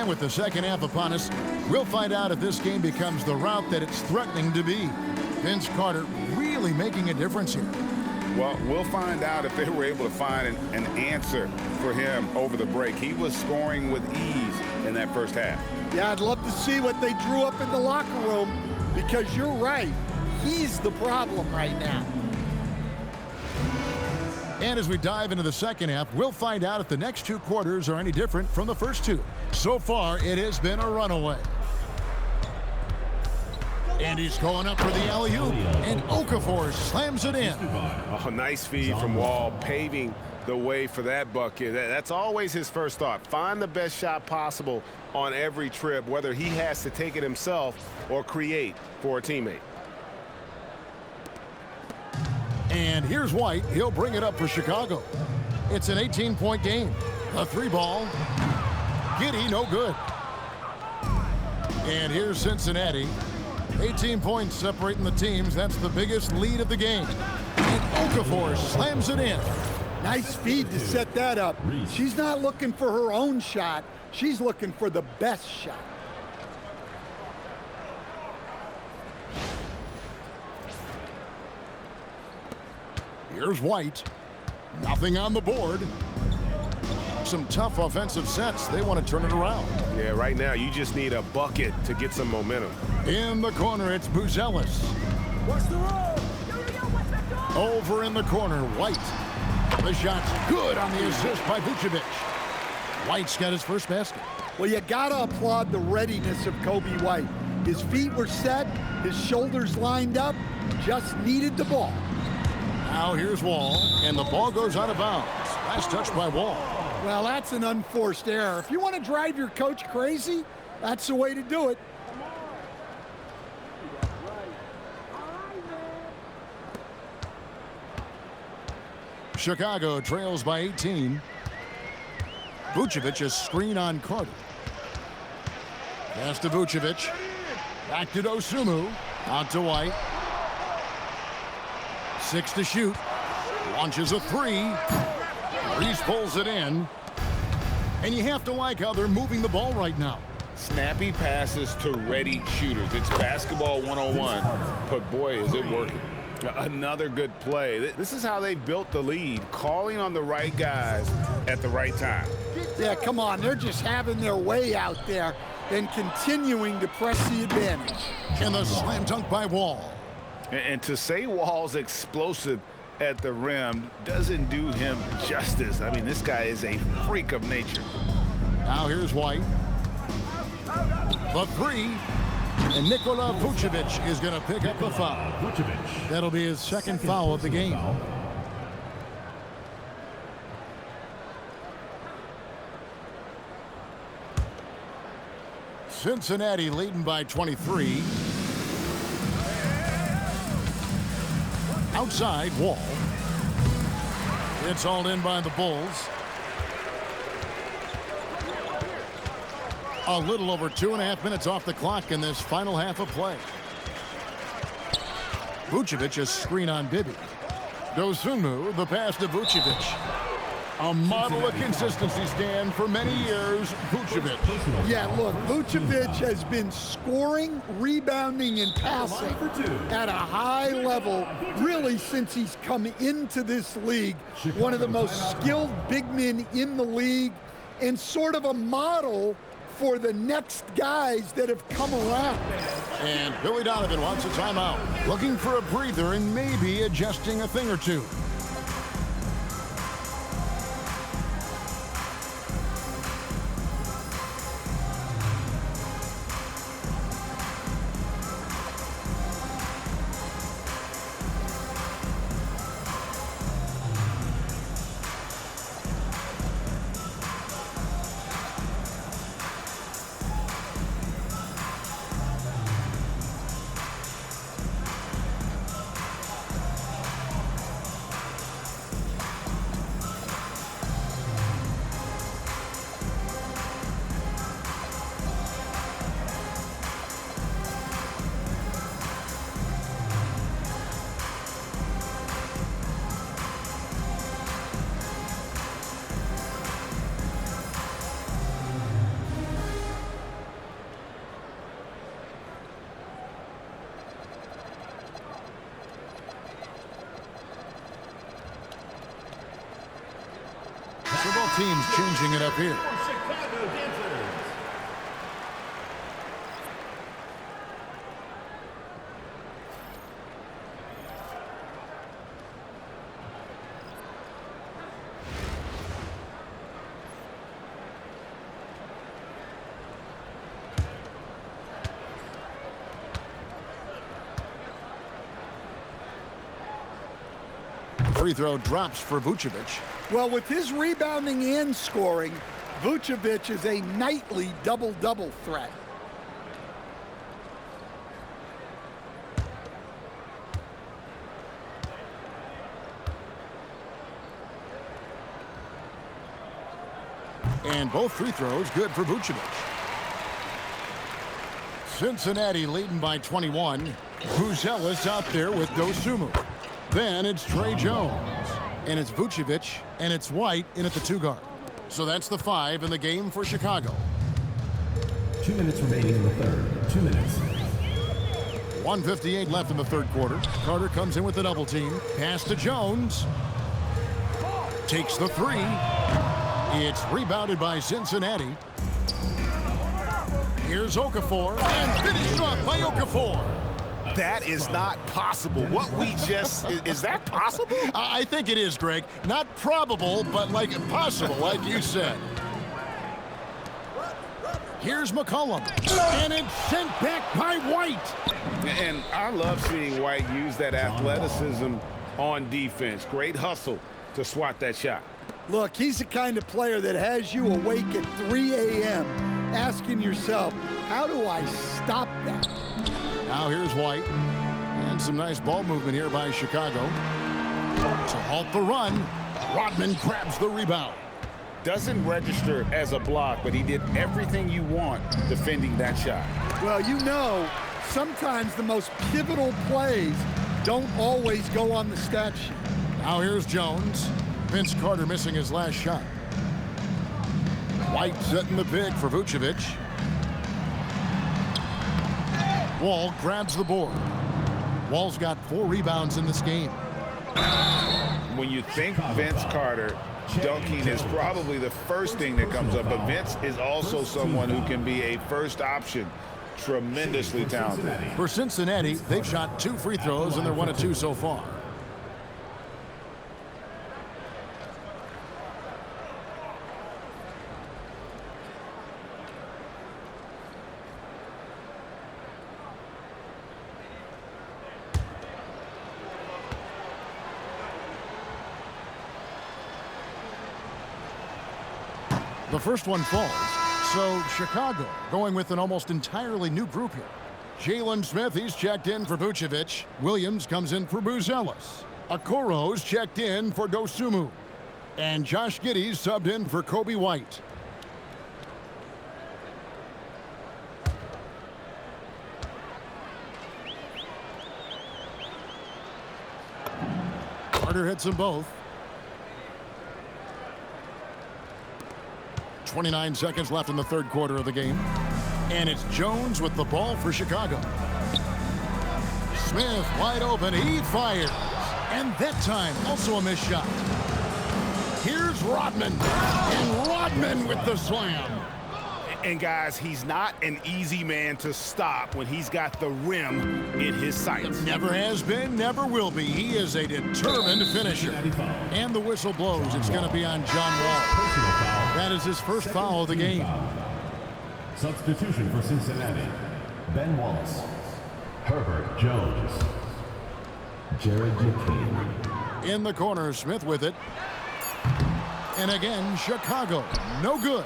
And with the second half upon us, we'll find out if this game becomes the route that it's threatening to be. Vince Carter really making a difference here. Well, we'll find out if they were able to find an answer for him over the break. He was scoring with ease in that first half. Yeah, I'd love to see what they drew up in the locker room, because you're right. He's the problem right now. And as we dive into the second half, we'll find out if the next two quarters are any different from the first two. So far, it has been a runaway. And he's going up for the alley-oop, and Okafor slams it in. Oh, nice feed from Wall, paving the way for that bucket. That's always his first thought. Find the best shot possible on every trip, whether he has to take it himself or create for a teammate. And here's White. He'll bring it up for Chicago. It's an 18-point game. A three ball. Giddey, no good. And here's Cincinnati. 18 points separating the teams. That's the biggest lead of the game. And Okafor slams it in. Nice feed to set that up. She's not looking for her own shot. She's looking for the best shot. Here's White. Nothing on the board. Some tough offensive sets. They want to turn it around. Yeah, right now you just need a bucket to get some momentum. In the corner, it's Buzelis. Over in the corner, White. The shot's good on the assist by Vucevic. White's got his first basket. Well, you gotta applaud the readiness of Kobe White. His feet were set, his shoulders lined up, just needed the ball. Now here's Wall, and the ball goes out of bounds. Last touch by Wall. Well, that's an unforced error. If you want to drive your coach crazy, that's the way to do it. Chicago trails by 18. Vucevic a screen on Carter. Pass to Vucevic. Back to Dosunmu. Out to White. 6 to shoot. Launches a three. Reese pulls it in. And you have to like how they're moving the ball right now. Snappy passes to ready shooters. It's basketball 101, but boy, is it working. Another good play. This is how they built the lead, calling on the right guys at the right time. Yeah, come on. They're just having their way out there and continuing to press the advantage. And the slam dunk by Wall. And to say Wall's explosive at the rim doesn't do him justice. I mean, this guy is a freak of nature. Now here's White. The three. And Nikola Vucevic is going to pick up the foul. That'll be his second foul of the game. Cincinnati leading by 23. Outside, Wall. It's hauled in by the Bulls. A little over 2.5 minutes off the clock in this final half of play. Vucevic a screen on Bibby. Dosunmu, the pass to Vucevic. A model of consistency, Stan, for many years, Vucevic. Yeah, look, Vucevic has been scoring, rebounding, and passing at a high level, really, since he's come into this league. One of the most skilled big men in the league, and sort of a model for the next guys that have come around. And Billy Donovan wants a timeout, looking for a breather and maybe adjusting a thing or two. Both teams changing it up here. Free throw drops for Vucevic. Well, with his rebounding and scoring, Vucevic is a nightly double-double threat. And both free throws good for Vucevic. Cincinnati leading by 21. Buzelis out there with Dosunmu. Then it's Tre Jones. And it's Vucevic, and it's White in at the 2 guard. So that's the 5 in the game for Chicago. 2 minutes remaining in the third. 2 minutes. 1:58 left in the third quarter. Carter comes in with the double team. Pass to Jones. Takes the 3. It's rebounded by Cincinnati. Here's Okafor, and finished off by Okafor. That is not possible. What we just, is that possible? I think it is, Greg. Not probable, but like possible, like you said. Here's McCollum, and it's sent back by White. And I love seeing White use that athleticism on defense. Great hustle to swat that shot. Look, he's the kind of player that has you awake at 3 a.m. asking yourself, how do I stop that? Now here's White, and some nice ball movement here by Chicago. To halt the run, Rodman grabs the rebound. Doesn't register as a block, but he did everything you want defending that shot. Well, you know, sometimes the most pivotal plays don't always go on the stat sheet. Now here's Jones. Vince Carter missing his last shot. White setting the pick for Vucevic. Wall grabs the board. Wall's got 4 rebounds in this game. When you think Vince Carter, dunking is probably the first thing that comes up, but Vince is also someone who can be a first option. Tremendously talented. For Cincinnati, they've shot 2 free throws, and they're 1 of 2 so far. The first one falls, so Chicago going with an almost entirely new group here. Jalen Smith, he's checked in for Vucevic. Williams comes in for Buzelis. Okoro's checked in for Dosunmu. And Josh Giddey's subbed in for Kobe White. Carter hits them both. 29 seconds left in the third quarter of the game. And it's Jones with the ball for Chicago. Smith wide open. He fires. And that time, also a missed shot. Here's Rodman. And Rodman with the slam. And guys, he's not an easy man to stop when he's got the rim in his sights. Never has been, never will be. He is a determined finisher. And the whistle blows. It's going to be on John Wall. That is his first foul of the game. Substitution for Cincinnati. Ben Wallace. Herbert Jones. Jared Jenkins. In the corner, Smith with it. And again, Chicago. No good.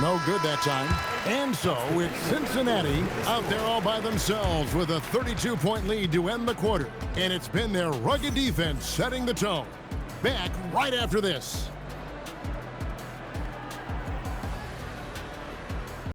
No good that time. And so it's Cincinnati out there all by themselves with a 32-point lead to end the quarter. And it's been their rugged defense setting the tone. Back right after this.